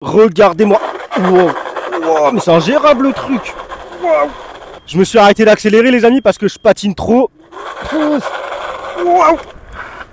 Regardez-moi. Wow. Wow, mais c'est ingérable le truc. Wow. Je me suis arrêté d'accélérer les amis parce que je patine trop. Wow.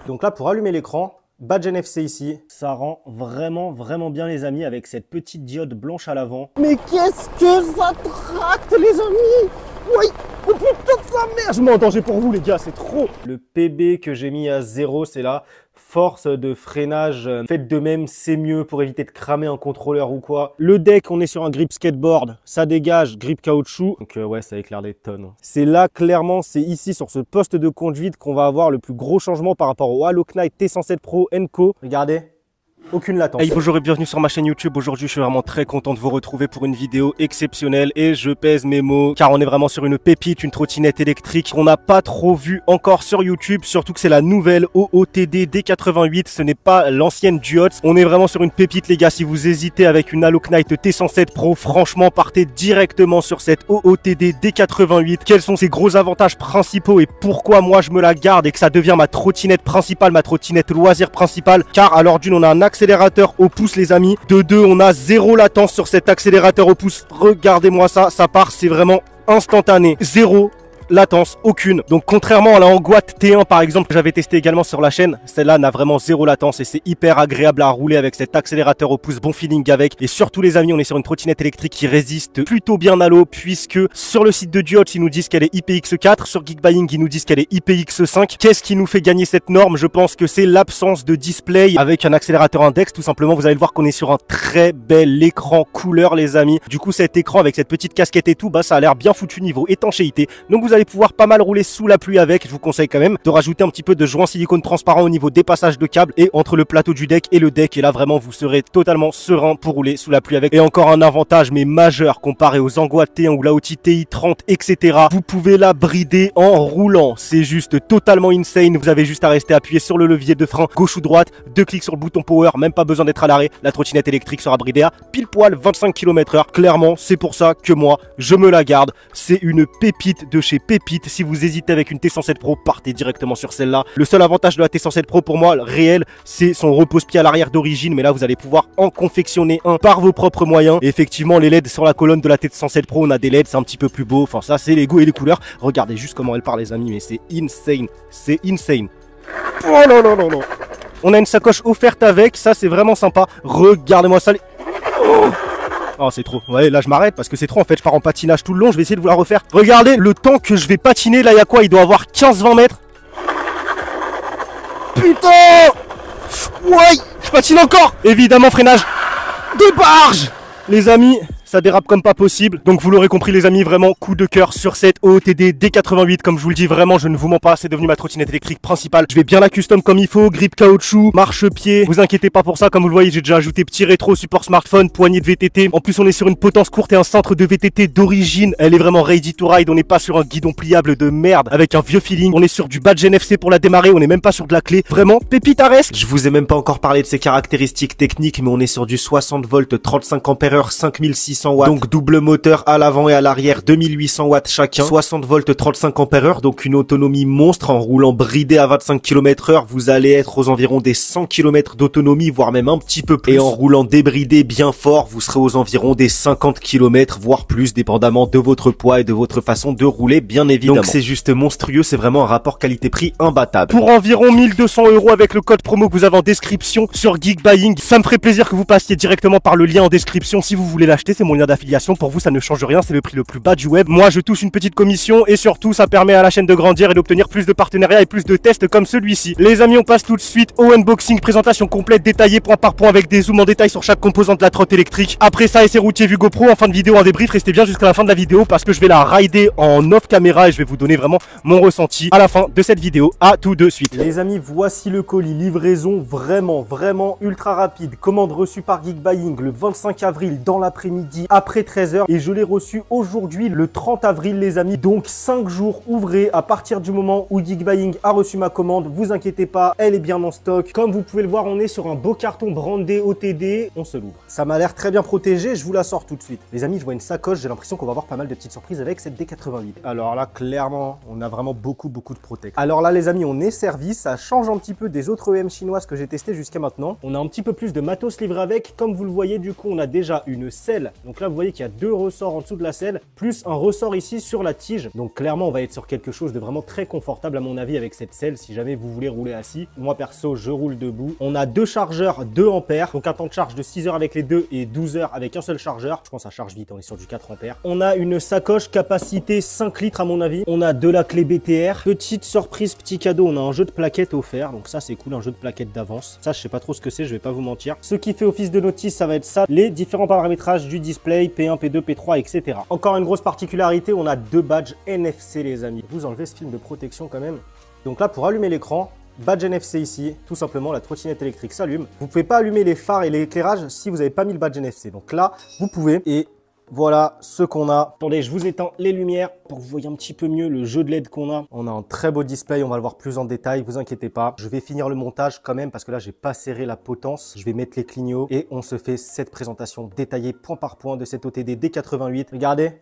Donc là pour allumer l'écran, badge NFC ici. Ça rend vraiment bien les amis avec cette petite diode blanche à l'avant. Mais qu'est-ce que ça tracte les amis. Oui. Oh putain de sa mère. Je mets en danger pour vous les gars, c'est trop. Le PB que j'ai mis à 0 c'est là. Force de freinage, faites de même, c'est mieux pour éviter de cramer un contrôleur ou quoi. Le deck, on est sur un grip skateboard, ça dégage, grip caoutchouc. Donc ouais, ça éclaire des tonnes. C'est là, clairement, c'est ici, sur ce poste de conduite qu'on va avoir le plus gros changement par rapport au Halo Knight T107 Pro Co. Regardez. Aucune latence. Hey, bonjour et bienvenue sur ma chaîne YouTube. Aujourd'hui, je suis vraiment très content de vous retrouver pour une vidéo exceptionnelle et je pèse mes mots car on est vraiment sur une pépite, une trottinette électrique qu'on n'a pas trop vu encore sur YouTube, surtout que c'est la nouvelle OOTD D88, ce n'est pas l'ancienne Duots. On est vraiment sur une pépite les gars. Si vous hésitez avec une Halo Knight T107 Pro, franchement, partez directement sur cette OOTD D88. Quels sont ses gros avantages principaux et pourquoi moi je me la garde et que ça devient ma trottinette principale, ma trottinette loisir principale? Car alors d'une, on a un accélérateur au pouce les amis, de deux on a zéro latence sur cet accélérateur au pouce. Regardez-moi ça, ça part, c'est vraiment instantané, zéro latence, aucune. Donc contrairement à la Anguat T1 par exemple que j'avais testé également sur la chaîne, celle-là n'a vraiment zéro latence et c'est hyper agréable à rouler avec cet accélérateur au pouce, bon feeling avec. Et surtout les amis, on est sur une trottinette électrique qui résiste plutôt bien à l'eau puisque sur le site de Duots ils nous disent qu'elle est IPX4, sur Geekbuying ils nous disent qu'elle est IPX5. Qu'est-ce qui nous fait gagner cette norme? Je pense que c'est l'absence de display avec un accélérateur index tout simplement. Vous allez le voir qu'on est sur un très bel écran couleur les amis. Du coup cet écran avec cette petite casquette et tout, bah ça a l'air bien foutu niveau étanchéité. Donc vous allez pouvoir pas mal rouler sous la pluie avec. Je vous conseille quand même de rajouter un petit peu de joint silicone transparent au niveau des passages de câbles et entre le plateau du deck et le deck. Et là vraiment vous serez totalement serein pour rouler sous la pluie avec. Et encore un avantage mais majeur comparé aux Anguat T1 ou la Audi TI30 etc. Vous pouvez la brider en roulant. C'est juste totalement insane. Vous avez juste à rester appuyé sur le levier de frein gauche ou droite, 2 clics sur le bouton power, même pas besoin d'être à l'arrêt. La trottinette électrique sera bridée à pile poil 25 km/h. Clairement c'est pour ça que moi je me la garde. C'est une pépite de chez Pépite. Si vous hésitez avec une T107 Pro, partez directement sur celle-là. Le seul avantage de la T107 Pro pour moi, réel, c'est son repose-pied à l'arrière d'origine. Mais là, vous allez pouvoir en confectionner un par vos propres moyens. Et effectivement, les LED sur la colonne de la T107 Pro, on a des LED, c'est un petit peu plus beau. Enfin, ça, c'est les goûts et les couleurs. Regardez juste comment elle part, les amis. Mais c'est insane. C'est insane. Oh non, non, non, non. On a une sacoche offerte avec. Ça, c'est vraiment sympa. Regardez-moi ça. Oh. Oh c'est trop, ouais là je m'arrête parce que c'est trop en fait, je pars en patinage tout le long, je vais essayer de vous la refaire. Regardez le temps que je vais patiner, là il y a quoi? Il doit avoir 15-20 mètres. Putain. Ouais, je patine encore. Évidemment freinage de barge. Les amis, ça dérape comme pas possible. Donc vous l'aurez compris les amis, vraiment coup de cœur sur cette OOTD D88. Comme je vous le dis vraiment, je ne vous mens pas, c'est devenu ma trottinette électrique principale. Je vais bien la custom comme il faut, grip caoutchouc, marche-pied. Vous inquiétez pas pour ça, comme vous le voyez, j'ai déjà ajouté petit rétro, support smartphone, poignée de VTT. En plus on est sur une potence courte et un centre de VTT d'origine. Elle est vraiment ready to ride, on n'est pas sur un guidon pliable de merde avec un vieux feeling. On est sur du badge NFC pour la démarrer, on n'est même pas sur de la clé. Vraiment, pépitaresque. Je vous ai même pas encore parlé de ses caractéristiques techniques, mais on est sur du 60 volts, 35 ampères-heure, 5600 watts, donc double moteur à l'avant et à l'arrière, 2800 watts chacun, 60 volts 35 ampères-heure, donc une autonomie monstre. En roulant bridé à 25 km/h, vous allez être aux environs des 100 km d'autonomie, voire même un petit peu plus. Et en roulant débridé bien fort, vous serez aux environs des 50 km, voire plus, dépendamment de votre poids et de votre façon de rouler, bien évidemment. Donc c'est juste monstrueux, c'est vraiment un rapport qualité-prix imbattable. Pour environ 1200 € avec le code promo que vous avez en description sur Geekbuying, ça me ferait plaisir que vous passiez directement par le lien en description si vous voulez l'acheter, c'est mon lien d'affiliation. Pour vous ça ne change rien, c'est le prix le plus bas du web. Moi je touche une petite commission et surtout ça permet à la chaîne de grandir et d'obtenir plus de partenariats et plus de tests comme celui-ci. Les amis, on passe tout de suite au unboxing, présentation complète détaillée point par point avec des zooms en détail sur chaque composante de la trotte électrique. Après ça, essai routier vue GoPro, en fin de vidéo un débrief, restez bien jusqu'à la fin de la vidéo parce que je vais la rider en off caméra et je vais vous donner vraiment mon ressenti à la fin de cette vidéo. À tout de suite. Les amis, voici le colis, livraison vraiment ultra rapide, commande reçue par Geekbuying le 25 avril dans l'après-midi. midi après 13 h et je l'ai reçu aujourd'hui le 30 avril les amis. Donc 5 jours ouvrés à partir du moment où Geekbuying a reçu ma commande. Vous inquiétez pas, elle est bien en stock. Comme vous pouvez le voir, on est sur un beau carton brandé OTD. On se l'ouvre. Ça m'a l'air très bien protégé, je vous la sors tout de suite. Les amis, je vois une sacoche, j'ai l'impression qu'on va avoir pas mal de petites surprises avec cette D88. Alors là, clairement, on a vraiment beaucoup de protect. Alors là les amis, on est servi, ça change un petit peu des autres EM chinoises que j'ai testé jusqu'à maintenant. On a un petit peu plus de matos livré avec. Comme vous le voyez, du coup, on a déjà une selle. Donc là, vous voyez qu'il y a 2 ressorts en dessous de la selle, plus un ressort ici sur la tige. Donc clairement, on va être sur quelque chose de vraiment très confortable à mon avis avec cette selle si jamais vous voulez rouler assis. Moi perso, je roule debout. On a 2 chargeurs 2 ampères, donc un temps de charge de 6 heures avec les deux et 12 heures avec un seul chargeur. Je pense que ça charge vite, on est sur du 4 ampères. On a une sacoche capacité 5 litres à mon avis. On a de la clé BTR. Petite surprise, petit cadeau, on a un jeu de plaquettes offert. Donc ça c'est cool, un jeu de plaquettes d'avance. Ça je sais pas trop ce que c'est, je vais pas vous mentir. Ce qui fait office de notice, ça va être ça. Les différents paramétrages du display, P1, P2, P3, etc. Encore une grosse particularité, on a 2 badges NFC les amis. Vous enlevez ce film de protection quand même. Donc là pour allumer l'écran, badge NFC ici, tout simplement la trottinette électrique s'allume. Vous pouvez pas allumer les phares et l'éclairage si vous n'avez pas mis le badge NFC. Donc là, vous pouvez et voilà ce qu'on a. Attendez, je vous éteins les lumières pour que vous voyez un petit peu mieux le jeu de LED qu'on a. On a un très beau display, on va le voir plus en détail, vous inquiétez pas. Je vais finir le montage quand même parce que là, j'ai pas serré la potence. Je vais mettre les clignots et on se fait cette présentation détaillée point par point de cette OTD D88. Regardez.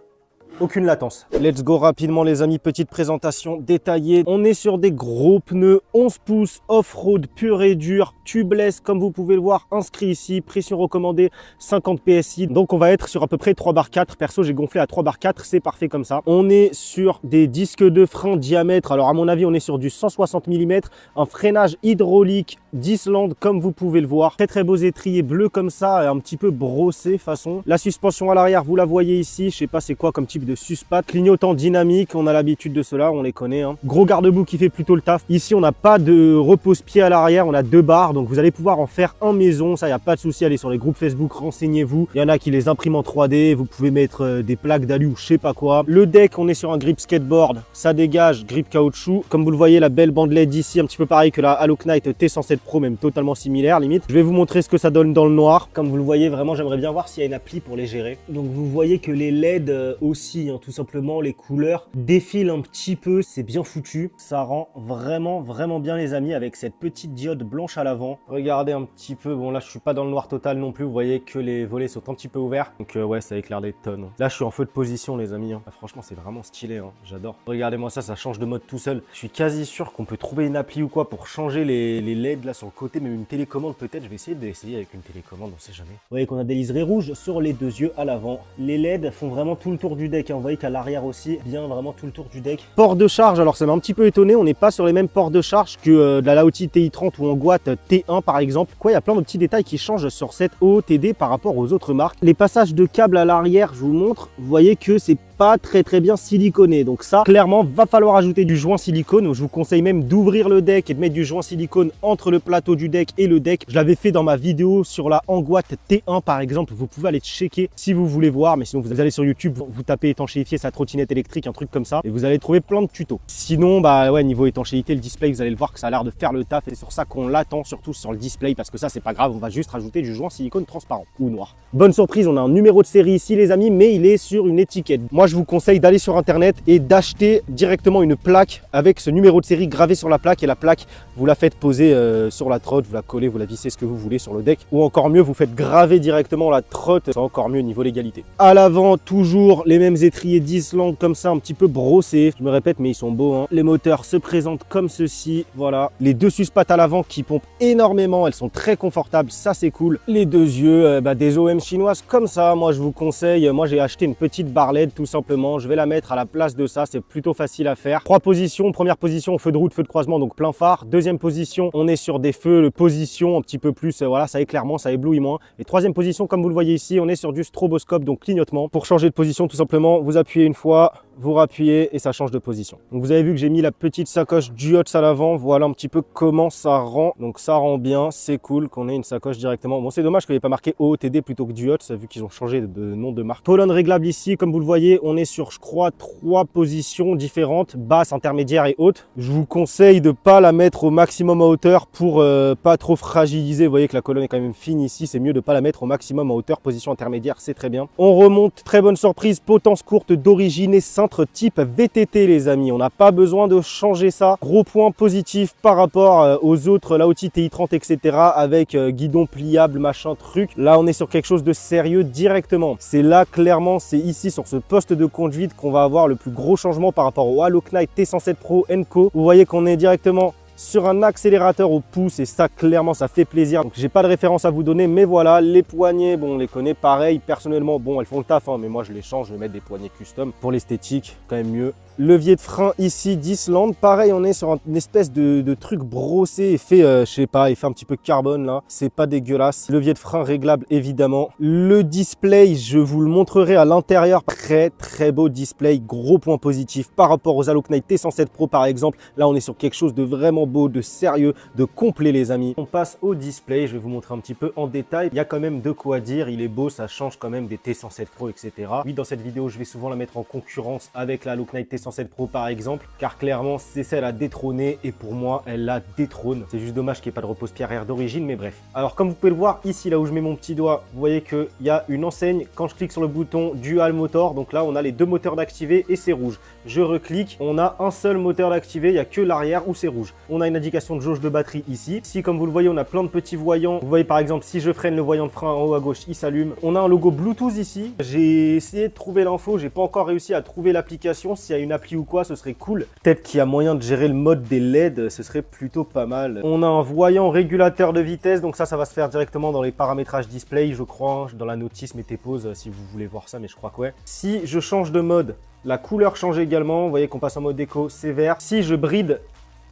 Aucune latence. Let's go rapidement les amis, petite présentation détaillée. On est sur des gros pneus 11 pouces off-road pur et dur, tubeless comme vous pouvez le voir, inscrit ici, pression recommandée 50 PSI. Donc on va être sur à peu près 3 bar 4. Perso j'ai gonflé à 3 bar 4, c'est parfait comme ça. On est sur des disques de frein diamètre, alors à mon avis on est sur du 160 mm, un freinage hydraulique d'Islande comme vous pouvez le voir. Très beaux étriers bleus comme ça, un petit peu brossé façon. La suspension à l'arrière, vous la voyez ici, je sais pas c'est quoi comme type de suspat, clignotant dynamique, on a l'habitude de cela, on les connaît. Hein. Gros garde-boue qui fait plutôt le taf. Ici, on n'a pas de repose-pied à l'arrière, on a 2 barres, donc vous allez pouvoir en faire en maison. Ça, il n'y a pas de souci. Allez sur les groupes Facebook, renseignez-vous. Il y en a qui les impriment en 3D. Vous pouvez mettre des plaques d'alu ou je sais pas quoi. Le deck, on est sur un grip skateboard. Ça dégage, grip caoutchouc. Comme vous le voyez, la belle bande LED ici, un petit peu pareil que la Halo Knight T107 Pro, même totalement similaire limite. Je vais vous montrer ce que ça donne dans le noir. Comme vous le voyez, vraiment, j'aimerais bien voir s'il y a une appli pour les gérer. Donc vous voyez que les LED aussi, hein, tout simplement, les couleurs défilent un petit peu, c'est bien foutu. Ça rend vraiment bien les amis avec cette petite diode blanche à l'avant. Regardez un petit peu, bon là je suis pas dans le noir total non plus, vous voyez que les volets sont un petit peu ouverts. Donc ouais, ça éclaire des tonnes. Là je suis en feu de position les amis. Hein. Ah, franchement c'est vraiment stylé, hein. J'adore. Regardez-moi ça, ça change de mode tout seul. Je suis quasi sûr qu'on peut trouver une appli ou quoi pour changer les LED là sur le côté, même une télécommande peut-être. Je vais essayer d'essayer avec une télécommande, on sait jamais. Vous voyez qu'on a des liserés rouges sur les 2 yeux à l'avant. Les LED font vraiment tout le tour du deck, hein. Vous voyez qu'à l'arrière aussi, bien vraiment tout le tour du deck. Port de charge, alors ça m'a un petit peu étonné, on n'est pas sur les mêmes ports de charge que de la Laozi TI30 ou Anguat T1 par exemple. Quoi, il y a plein de petits détails qui changent sur cette OOTD par rapport aux autres marques. Les passages de câbles à l'arrière, je vous montre, vous voyez que c'est pas très bien siliconé. Donc ça, clairement, va falloir ajouter du joint silicone. Je vous conseille même d'ouvrir le deck et de mettre du joint silicone entre le plateau du deck et le deck. Je l'avais fait dans ma vidéo sur la Anguat T1 par exemple. Vous pouvez aller checker si vous voulez voir. Mais sinon, vous allez sur YouTube, vous tapez étanchéifier sa trottinette électrique, un truc comme ça. Et vous allez trouver plein de tutos. Sinon, bah ouais, niveau étanchéité, le display, vous allez le voir que ça a l'air de faire le taf. Et c'est sur ça qu'on l'attend, surtout sur le display. Parce que ça, c'est pas grave. On va juste rajouter du joint silicone transparent ou noir. Bonne surprise, on a un numéro de série ici les amis, mais il est sur une étiquette. Moi, je vous conseille d'aller sur internet et d'acheter directement une plaque avec ce numéro de série gravé sur la plaque, et la plaque vous la faites poser sur la trotte, vous la collez, vous la vissez ce que vous voulez sur le deck, ou encore mieux vous faites graver directement la trotte, c'est encore mieux niveau légalité. À l'avant toujours les mêmes étriers d'Islande comme ça, un petit peu brossés, je me répète mais ils sont beaux hein. Les moteurs se présentent comme ceci, voilà, les 2 suspattes à l'avant qui pompent énormément, elles sont très confortables, ça c'est cool. Les 2 yeux des OM chinoises comme ça, moi je vous conseille, moi j'ai acheté une petite barre LED tout simplement, je vais la mettre à la place de ça, c'est plutôt facile à faire. 3 positions, première position feu de route, feu de croisement, donc plein phare. Deuxième position, on est sur des feux de position un petit peu plus, voilà, ça éclaire moins, ça éblouit moins. Et troisième position, comme vous le voyez ici, on est sur du stroboscope, donc clignotement. Pour changer de position, tout simplement, vous appuyez une fois, vous rappuyez et ça change de position. Donc vous avez vu que j'ai mis la petite sacoche Duotz à l'avant. Voilà un petit peu comment ça rend. Donc ça rend bien, c'est cool qu'on ait une sacoche directement. Bon, c'est dommage qu'il n'y ait pas marqué OOTD plutôt que Duotz, vu qu'ils ont changé de nom de marque. Colonne réglable ici, comme vous le voyez, on est sur, je crois, 3 positions différentes, basse, intermédiaire et haute. Je vous conseille de pas la mettre au maximum à hauteur pour pas trop fragiliser. Vous voyez que la colonne est quand même fine ici, c'est mieux de pas la mettre au maximum à hauteur. Position intermédiaire, c'est très bien. On remonte, très bonne surprise, potence courte d'origine et cintre type VTT les amis, on n'a pas besoin de changer ça. Gros point positif par rapport aux autres Laozi TI30 etc. avec guidon pliable machin truc. Là on est sur quelque chose de sérieux directement. C'est là clairement, c'est ici sur ce poste de conduite qu'on va avoir le plus gros changement par rapport au Halo Knight T107 Pro Co. Vous voyez qu'on est directement sur un accélérateur au pouce et ça clairement ça fait plaisir. Donc j'ai pas de référence à vous donner mais voilà, les poignées bon on les connaît pareil personnellement, bon elles font le taf hein, mais moi je les change, je vais mettre des poignées custom pour l'esthétique quand même mieux. Levier de frein ici d'Islande, pareil on est sur une espèce de truc brossé et fait je sais pas, il fait un petit peu carbone là, c'est pas dégueulasse. Levier de frein réglable évidemment. Le display je vous le montrerai à l'intérieur, très beau display, gros point positif par rapport aux Halo Knight T107 Pro par exemple. Là on est sur quelque chose de vraiment beau, de sérieux, de complet les amis. On passe au display, je vais vous montrer un petit peu en détail. Il y a quand même de quoi dire, il est beau, ça change quand même des T107 Pro etc. Oui dans cette vidéo je vais souvent la mettre en concurrence avec la Halo Knight T107 Pro par exemple, car clairement c'est celle à détrôner et pour moi elle la détrône. C'est juste dommage qu'il n'y ait pas de repose-pied arrière d'origine mais bref. Alors comme vous pouvez le voir ici là où je mets mon petit doigt, vous voyez qu'il y a une enseigne quand je clique sur le bouton Dual Motor, donc là on a les 2 moteurs d'activer et c'est rouge. Je reclique, on a un seul moteur d'activer, il n'y a que l'arrière où c'est rouge. On a une indication de jauge de batterie ici. Ici, comme vous le voyez, on a plein de petits voyants. Vous voyez par exemple, si je freine le voyant de frein en haut à gauche, il s'allume. On a un logo Bluetooth ici. J'ai essayé de trouver l'info, j'ai pas encore réussi à trouver l'application. S'il y a une appli ou quoi, ce serait cool. Peut-être qu'il y a moyen de gérer le mode des LED, ce serait plutôt pas mal. On a un voyant régulateur de vitesse, donc ça va se faire directement dans les paramétrages display, je crois. Dans la notice, mettez pause si vous voulez voir ça, mais je crois que ouais. Si je change de mode, la couleur change également. Vous voyez qu'on passe en mode déco, c'est vert. Si je bride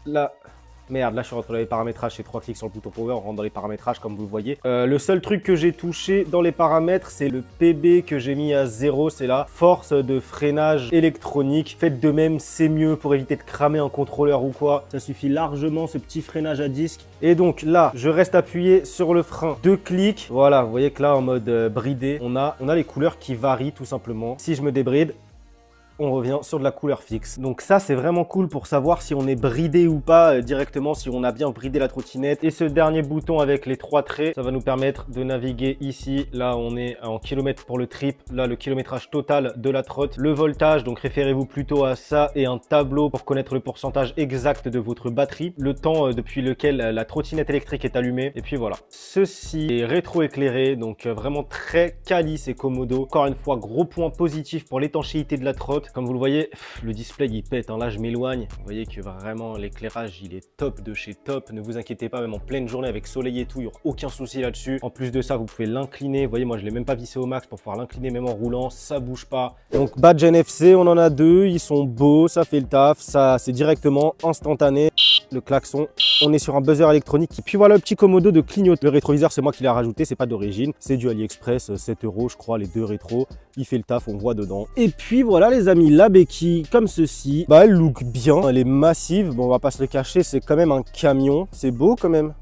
la... Merde, là je suis rentré dans les paramétrages, c'est 3 clics sur le bouton power, on rentre dans les paramétrages comme vous le voyez. Le seul truc que j'ai touché dans les paramètres, c'est le PB que j'ai mis à 0, c'est la force de freinage électronique. Faites de même, c'est mieux pour éviter de cramer un contrôleur ou quoi. Ça suffit largement ce petit freinage à disque. Et donc là, je reste appuyé sur le frein, 2 clics. Voilà, vous voyez que là en mode bridé, on a les couleurs qui varient tout simplement. Si je me débride, on revient sur de la couleur fixe. Donc ça c'est vraiment cool pour savoir si on est bridé ou pas directement, si on a bien bridé la trottinette. Et ce dernier bouton avec les 3 traits, ça va nous permettre de naviguer ici. Là on est en kilomètres pour le trip, là le kilométrage total de la trotte, le voltage, donc référez-vous plutôt à ça, et un tableau pour connaître le pourcentage exact de votre batterie, le temps depuis lequel la trottinette électrique est allumée, et puis voilà. Ceci est rétro-éclairé, donc vraiment très quali, c'est Komodo. Encore une fois, gros point positif pour l'étanchéité de la trotte. Comme vous le voyez, le display il pète, hein. Là je m'éloigne, vous voyez que vraiment l'éclairage il est top de chez top. Ne vous inquiétez pas, même en pleine journée avec soleil et tout, il n'y aura aucun souci là-dessus. En plus de ça, vous pouvez l'incliner, vous voyez moi je l'ai même pas vissé au max pour pouvoir l'incliner même en roulant, ça bouge pas. Donc badge NFC, on en a 2, ils sont beaux, ça fait le taf, ça c'est directement instantané. Le klaxon, on est sur un buzzer électronique. Et puis voilà le petit Komodo de clignote. Le rétroviseur c'est moi qui l'ai rajouté, c'est pas d'origine, c'est du AliExpress, 7 € je crois les 2 rétros. Il fait le taf, on voit dedans. Et puis voilà les amis, la béquille comme ceci, bah elle look bien, elle est massive, bon on va pas se le cacher, c'est quand même un camion, c'est beau quand même.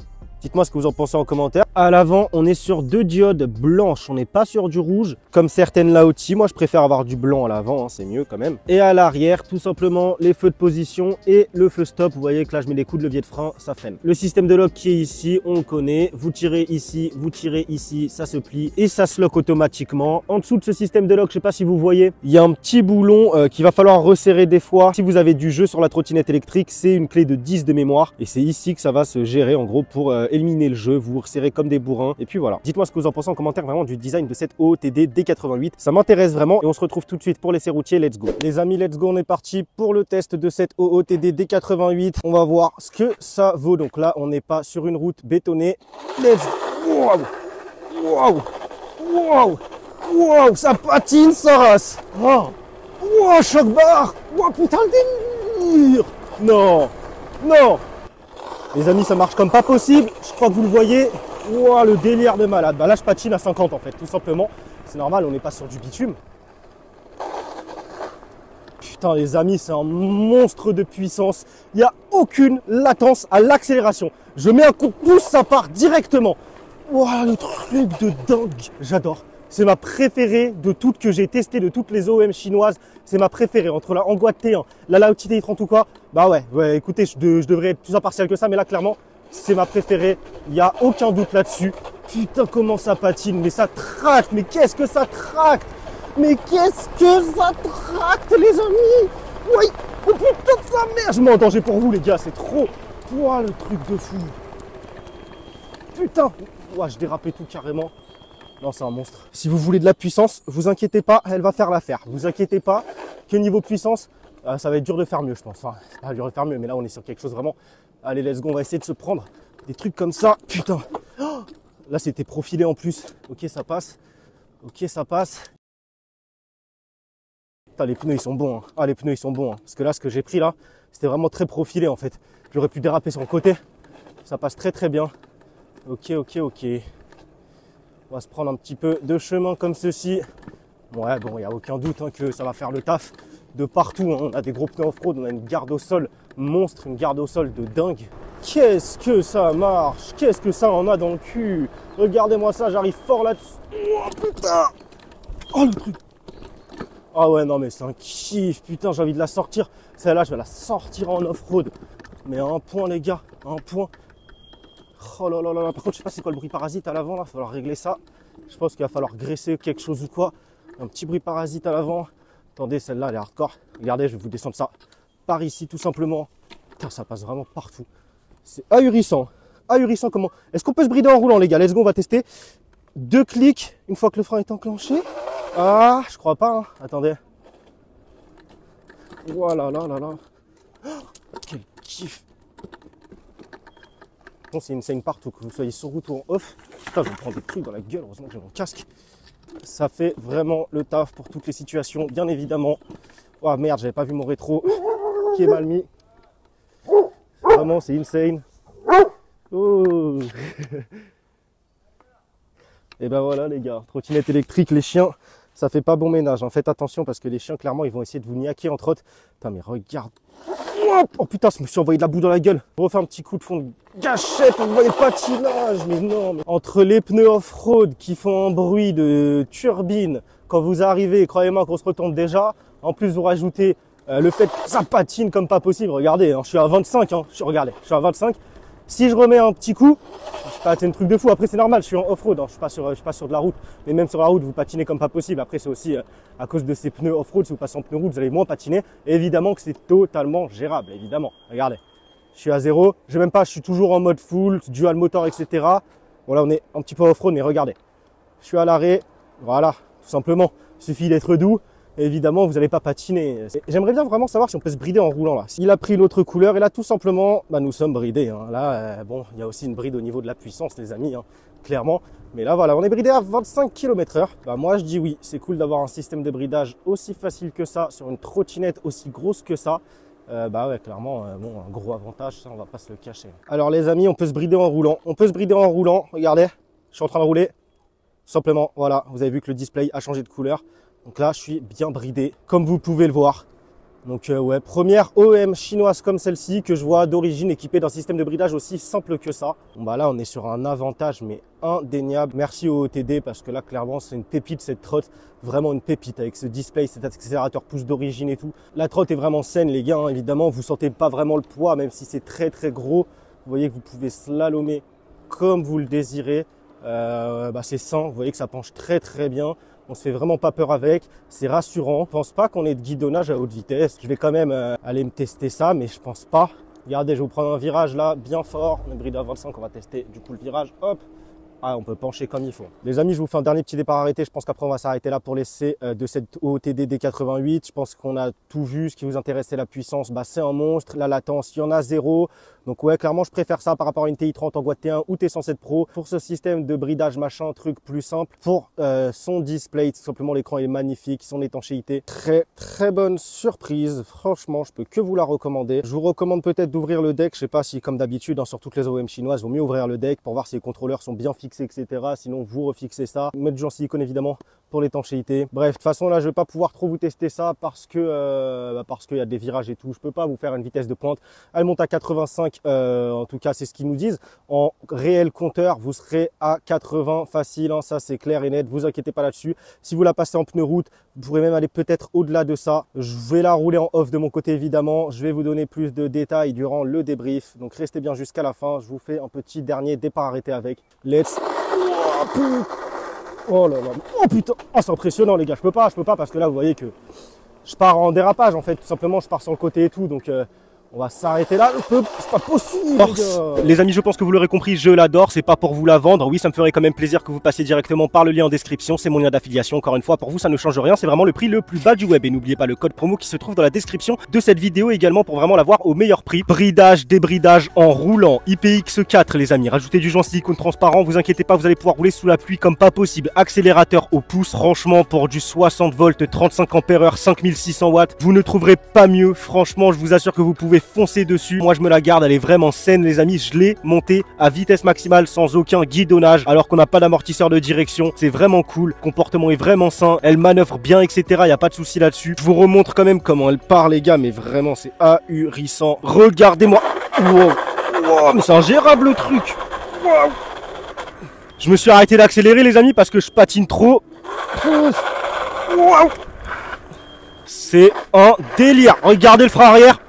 Dites-moi ce que vous en pensez en commentaire. À l'avant, on est sur 2 diodes blanches. On n'est pas sur du rouge, comme certaines Laozi. Moi, je préfère avoir du blanc à l'avant, hein, c'est mieux quand même. Et à l'arrière, tout simplement, les feux de position et le feu stop. Vous voyez que là, je mets des coups de levier de frein, ça freine. Le système de lock qui est ici, on le connaît. Vous tirez ici, ça se plie et ça se lock automatiquement. En dessous de ce système de lock, je sais pas si vous voyez, il y a un petit boulon qu'il va falloir resserrer des fois. Si vous avez du jeu sur la trottinette électrique, c'est une clé de 10 de mémoire. Et c'est ici que ça va se gérer, en gros, pour éliminer le jeu, vous resserrez comme des bourrins et puis voilà. Dites-moi ce que vous en pensez en commentaire vraiment du design de cette OOTD D88, ça m'intéresse vraiment et on se retrouve tout de suite pour l'essai routier, let's go. Les amis, let's go, on est parti pour le test de cette OOTD D88, on va voir ce que ça vaut. Donc là on n'est pas sur une route bétonnée, let's wow, ça patine sa race, wow, choc barre, wow, putain le délire, non. Les amis, ça marche comme pas possible. Je crois que vous le voyez. Wow, le délire de malade. Bah là, je patine à 50 en fait, tout simplement. C'est normal, on n'est pas sur du bitume. Putain les amis, c'est un monstre de puissance. Il n'y a aucune latence à l'accélération. Je mets un coup de pouce, ça part directement. Waouh, le truc de dingue. J'adore. C'est ma préférée de toutes que j'ai testées, de toutes les OEM chinoises. C'est ma préférée. Entre la Hanwha T1, la Laozi Ti30 ou quoi. Bah ouais, écoutez, je devrais être plus impartial que ça. Mais là, clairement, c'est ma préférée. Il n'y a aucun doute là-dessus. Putain, comment ça patine. Mais ça tracte. Mais qu'est-ce que ça tracte. Mais qu'est-ce que ça tracte, les amis. Oui. Oh putain de sa mère. Je mets en danger pour vous, les gars. C'est trop. Ouah, le truc de fou. Putain. Ouah, je dérapais tout carrément. Non, c'est un monstre. Si vous voulez de la puissance, vous inquiétez pas, elle va faire l'affaire. Vous inquiétez pas que niveau puissance, ça va être dur de faire mieux, je pense. Enfin, c'est pas dur de faire mieux, mais là, on est sur quelque chose vraiment... Allez, let's go, on va essayer de se prendre des trucs comme ça. Putain. Oh, là, c'était profilé en plus. Ok, ça passe. Ok, ça passe. Putain, les pneus, ils sont bons. Hein. Ah, les pneus, ils sont bons. Hein. Parce que là, ce que j'ai pris, là, c'était vraiment très profilé, en fait. J'aurais pu déraper sur le côté. Ça passe très, très bien. Ok. On va se prendre un petit peu de chemin comme ceci. Ouais, bon, il n'y a aucun doute hein, que ça va faire le taf de partout. Hein. On a des gros pneus off-road, on a une garde au sol monstre, une garde au sol de dingue. Qu'est-ce que ça marche? Qu'est-ce que ça en a dans le cul? Regardez-moi ça, j'arrive fort là-dessus. Oh putain! Oh le truc! Ah ouais, non mais c'est un kiff, putain, j'ai envie de la sortir. Celle-là, je vais la sortir en off-road. Mais à un point, les gars, à un point. Oh là là là, par contre je sais pas c'est quoi le bruit parasite à l'avant là, il va falloir régler ça. Je pense qu'il va falloir graisser quelque chose ou quoi. Un petit bruit parasite à l'avant. Attendez, celle-là elle est hardcore. Regardez, je vais vous descendre ça par ici tout simplement. Putain, ça passe vraiment partout. C'est ahurissant. Ahurissant comment. Est-ce qu'on peut se brider en roulant les gars? Let's go, on va tester. 2 clics une fois que le frein est enclenché. Ah, je crois pas. Hein. Attendez. Voilà là là là. Oh, quel kiff. C'est une scène partout, que vous soyez sur route ou en off. Putain, je me prends des trucs dans la gueule, heureusement que j'ai mon casque. Ça fait vraiment le taf pour toutes les situations, bien évidemment. Oh merde, j'avais pas vu mon rétro qui est mal mis. Vraiment, c'est insane. Oh. Et ben voilà les gars, trottinette électrique, les chiens, ça fait pas bon ménage. Hein. Faites attention parce que les chiens, clairement, ils vont essayer de vous niaquer entre autres. Putain, mais regarde. Oh putain, je me suis envoyé de la boue dans la gueule. Je refais un petit coup de fond de gâchette, vous voyez patinage, mais non. Mais... Entre les pneus off-road qui font un bruit de turbine, quand vous arrivez, croyez-moi qu'on se retombe déjà. En plus, vous rajoutez le fait que ça patine comme pas possible. Regardez, hein, je suis à 25, hein, regardez, je suis à 25. Si je remets un petit coup, je patine un truc de fou. Après, c'est normal, je suis en off-road, hein, je suis pas sur de la route. Mais même sur la route, vous patinez comme pas possible. Après, c'est aussi à cause de ces pneus off-road. Si vous passez en pneus route, vous allez moins patiner. Et évidemment que c'est totalement gérable, évidemment. Regardez, je suis à 0. Je suis toujours en mode full, dual motor, etc. Bon, là, on est un petit peu off-road, mais regardez. Je suis à l'arrêt. Voilà, tout simplement. Il suffit d'être doux. Et évidemment, vous n'allez pas patiner. J'aimerais bien vraiment savoir si on peut se brider en roulant là. S'il a pris l'autre couleur et là, tout simplement, bah, nous sommes bridés. Hein. Là, bon, il y a aussi une bride au niveau de la puissance, les amis, hein, clairement. Mais là, voilà, on est bridé à 25 km/h. Bah, moi, je dis oui, c'est cool d'avoir un système de bridage aussi facile que ça sur une trottinette aussi grosse que ça. Bah ouais, clairement, bon, un gros avantage, ça, on va pas se le cacher. Alors, les amis, on peut se brider en roulant. On peut se brider en roulant. Regardez, je suis en train de rouler. Tout simplement, voilà, vous avez vu que le display a changé de couleur. Donc là, je suis bien bridé, comme vous pouvez le voir. Donc ouais, première OEM chinoise comme celle-ci que je vois d'origine équipée d'un système de bridage aussi simple que ça. Bon bah là, on est sur un avantage mais indéniable. Merci au OTD parce que là, clairement, c'est une pépite cette trotte. Vraiment une pépite avec ce display, cet accélérateur pouce d'origine et tout. La trotte est vraiment saine les gars, hein, évidemment. Vous sentez pas vraiment le poids même si c'est très très gros. Vous voyez que vous pouvez slalomer comme vous le désirez. Bah c'est sain, vous voyez que ça penche très très bien. On se fait vraiment pas peur avec, c'est rassurant. Je pense pas qu'on ait de guidonnage à haute vitesse. Je vais quand même aller me tester ça, mais je pense pas. Regardez, je vais vous prendre un virage là, bien fort. On est bridé à 25, on va tester du coup le virage. Hop. Ah, on peut pencher comme il faut. Les amis, je vous fais un dernier petit départ arrêté. Je pense qu'après, on va s'arrêter là pour l'essai de cette OTD D88. Je pense qu'on a tout vu. Ce qui vous intéresse, c'est la puissance. Bah, c'est un monstre. La latence, il y en a 0. Donc ouais, clairement, je préfère ça par rapport à une TI30 Hanwha T1 ou T107 Pro. Pour ce système de bridage, machin, truc plus simple. Pour son display, tout simplement, l'écran est magnifique. Son étanchéité, très, très bonne surprise. Franchement, je peux que vous la recommander. Je vous recommande peut-être d'ouvrir le deck. Je sais pas si, comme d'habitude, hein, sur toutes les OEM chinoises, il vaut mieux ouvrir le deck pour voir si les contrôleurs sont bien fixés, etc. Sinon, vous refixez ça. Mettre du en silicone, évidemment, pour l'étanchéité. Bref, de toute façon là je vais pas pouvoir trop vous tester ça parce que qu'il y a des virages et tout. Je peux pas vous faire une vitesse de pointe. Elle monte à 85, en tout cas c'est ce qu'ils nous disent. En réel compteur, vous serez à 80 facile, hein, ça c'est clair et net. Vous inquiétez pas là-dessus. Si vous la passez en pneu route, vous pourrez même aller peut-être au-delà de ça. Je vais la rouler en off de mon côté évidemment. Je vais vous donner plus de détails durant le débrief. Donc restez bien jusqu'à la fin. Je vous fais un petit dernier départ arrêté avec. Let's. Oh là là, oh putain, oh, c'est impressionnant les gars, je peux pas parce que là vous voyez que je pars en dérapage en fait, tout simplement je pars sur le côté et tout, donc on va s'arrêter là, c'est pas possible les amis, je pense que vous l'aurez compris, je l'adore, c'est pas pour vous la vendre, oui ça me ferait quand même plaisir que vous passiez directement par le lien en description, c'est mon lien d'affiliation, encore une fois pour vous ça ne change rien, c'est vraiment le prix le plus bas du web et n'oubliez pas le code promo qui se trouve dans la description de cette vidéo également pour vraiment l'avoir au meilleur prix. Bridage, débridage en roulant, IPX4 les amis, rajoutez du joint silicone transparent, vous inquiétez pas, vous allez pouvoir rouler sous la pluie comme pas possible, accélérateur au pouce, franchement pour du 60 volts, 35 ampères-heure, 5600 watts, vous ne trouverez pas mieux, franchement je vous assure que vous pouvez foncer dessus. Moi je me la garde, elle est vraiment saine les amis, je l'ai montée à vitesse maximale sans aucun guidonnage alors qu'on n'a pas d'amortisseur de direction, c'est vraiment cool, le comportement est vraiment sain, elle manœuvre bien etc, il n'y a pas de souci là-dessus. Je vous remontre quand même comment elle part les gars, mais vraiment c'est ahurissant, regardez-moi. Wow. Wow, mais c'est ingérable le truc. Wow. Je me suis arrêté d'accélérer les amis parce que je patine trop. Wow. C'est un délire, regardez le frein arrière.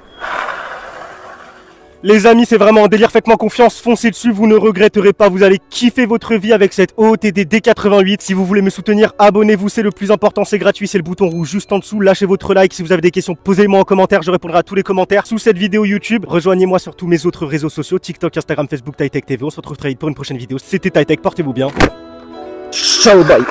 Les amis, c'est vraiment un délire, faites-moi confiance, foncez dessus, vous ne regretterez pas, vous allez kiffer votre vie avec cette OOTD D88. Si vous voulez me soutenir, abonnez-vous, c'est le plus important, c'est gratuit, c'est le bouton rouge juste en dessous. Lâchez votre like, si vous avez des questions, posez-moi en commentaire, je répondrai à tous les commentaires sous cette vidéo YouTube. Rejoignez-moi sur tous mes autres réseaux sociaux, TikTok, Instagram, Facebook, TyTech TV. On se retrouve très vite pour une prochaine vidéo. C'était TyTech, portez-vous bien. Ciao, bye.